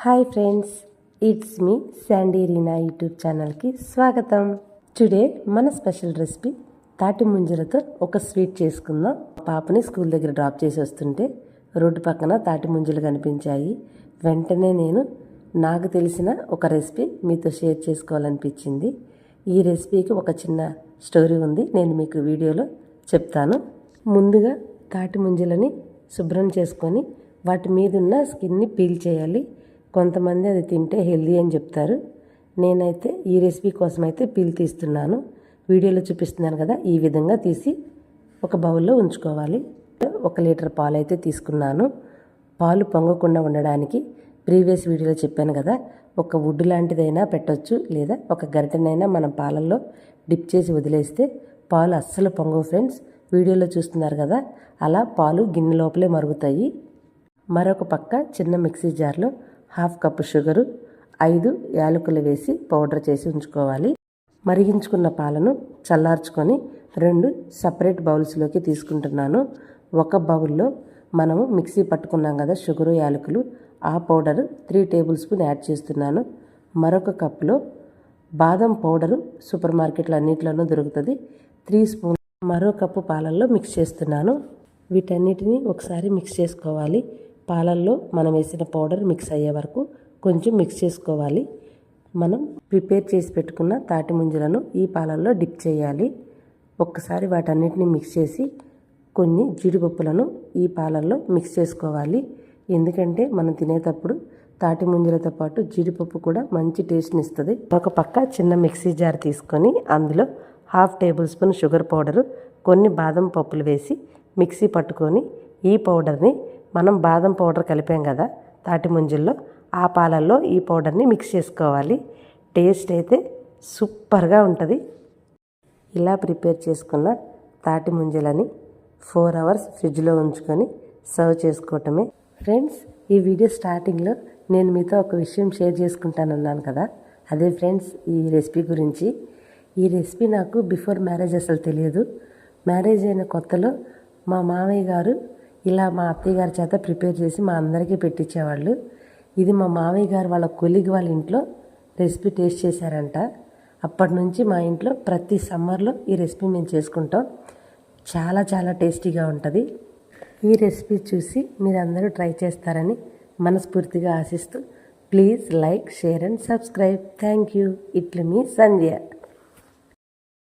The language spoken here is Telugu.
Hi friends, it's me Sandy Reena YouTube ఛానల్కి స్వాగతం. టుడే మన స్పెషల్ రెసిపీ తాటి ముంజలతో ఒక స్వీట్ చేసుకుందాం. పాపని స్కూల్ దగ్గర డ్రాప్ చేసి వస్తుంటే రోడ్డు పక్కన తాటి ముంజలు కనిపించాయి. వెంటనే నాకు తెలిసిన ఒక రెసిపీ మీతో షేర్ చేసుకోవాలనిపించింది. ఈ రెసిపీకి ఒక చిన్న స్టోరీ ఉంది, నేను మీకు వీడియోలో చెప్తాను. ముందుగా తాటి ముంజలని శుభ్రం చేసుకొని వాటి మీద ఉన్న స్కిన్ని పీల్ చేయాలి. కొంతమంది అది తింటే హెల్దీ అని చెప్తారు. నేనైతే ఈ రెసిపీ కోసం అయితే పీల్ తీస్తున్నాను. వీడియోలో చూపిస్తున్నాను కదా, ఈ విధంగా తీసి ఒక బౌల్లో ఉంచుకోవాలి. 1 లీటర్ పాలు అయితే తీసుకున్నాను. పాలు పొంగకుండా ఉండడానికి ప్రీవియస్ వీడియోలో చెప్పాను కదా, ఒక వుడ్ లాంటిదైనా పెట్టవచ్చు, లేదా ఒక గరిటెనైనా మనం పాలల్లో డిప్ చేసి వదిలేస్తే పాలు అస్సలు పొంగవు ఫ్రెండ్స్. వీడియోలో చూస్తున్నారు కదా, అలా పాలు గిన్నె లోపలే మరుగుతాయి. మరొక పక్క చిన్న మిక్సీ జార్లో 1/2 కప్పు షుగరు, 5 యాలకులు వేసి పౌడర్ చేసి ఉంచుకోవాలి. మరిగించుకున్న పాలను చల్లార్చుకొని 2 సపరేట్ బౌల్స్లోకి తీసుకుంటున్నాను. ఒక బౌల్లో మనము మిక్సీ పట్టుకున్నాం కదా షుగరు యాలకులు, ఆ పౌడరు 3 టేబుల్ స్పూన్ యాడ్ చేస్తున్నాను. మరొక కప్లో బాదం పౌడరు సూపర్ మార్కెట్లో అన్నింటిలోనూ దొరుకుతుంది, 3 స్పూన్. మరో కప్పు పాలల్లో మిక్స్ చేస్తున్నాను. వీటన్నిటిని ఒకసారి మిక్స్ చేసుకోవాలి. పాలల్లో మనం వేసిన పౌడర్ మిక్స్ అయ్యే వరకు కొంచెం మిక్స్ చేసుకోవాలి. మనం ప్రిపేర్ చేసి పెట్టుకున్న తాటి ముంజలను ఈ పాలల్లో డిప్ చేయాలి. ఒక్కసారి వాటన్నిటిని మిక్స్ చేసి కొన్ని జీడిపప్పులను ఈ పాలల్లో మిక్స్ చేసుకోవాలి. ఎందుకంటే మనం తినేటప్పుడు తాటి ముంజలతో పాటు జీడిపప్పు కూడా మంచి టేస్ట్ని ఇస్తుంది. ఒక పక్క చిన్న మిక్సీ జార్ తీసుకొని అందులో 1/2 టేబుల్ స్పూన్ షుగర్ పౌడరు, కొన్ని బాదం పప్పులు వేసి మిక్సీ పట్టుకొని ఈ పౌడర్ని మనం బాదం పౌడర్ కలిపాం కదా తాటి ముంజల్లో, ఆ పాలల్లో ఈ పౌడర్ని మిక్స్ చేసుకోవాలి. టేస్ట్ అయితే సూపర్గా ఉంటుంది. ఇలా ప్రిపేర్ చేసుకున్న తాటి ముంజలని 4 అవర్స్ ఫ్రిడ్జ్లో ఉంచుకొని సర్వ్ చేసుకోవటమే. ఫ్రెండ్స్, ఈ వీడియో స్టార్టింగ్లో నేను మీతో ఒక విషయం షేర్ చేసుకుంటానన్నాను కదా, అదే ఫ్రెండ్స్ ఈ రెసిపీ గురించి. ఈ రెసిపీ నాకు బిఫోర్ మ్యారేజ్ అసలు తెలియదు. మ్యారేజ్ అయిన కొత్తలో మా మామయ్య గారు ఇలా మా అత్తయ్య గారి చేత ప్రిపేర్ చేసి మా అందరికీ పెట్టించేవాళ్ళు. ఇది మా మామయ్య గారు వాళ్ళ కొలీగ్ వాళ్ళ ఇంట్లో రెసిపీ టేస్ట్ చేశారంట. అప్పటి నుంచి మా ఇంట్లో ప్రతి సమ్మర్లో ఈ రెసిపీ మేము చేసుకుంటాం. చాలా చాలా టేస్టీగా ఉంటుంది. ఈ రెసిపీ చూసి మీరు అందరూ ట్రై చేస్తారని మనస్ఫూర్తిగా ఆశిస్తూ please like, share and subscribe. Thank you. ఇట్లు మీ సంధ్య.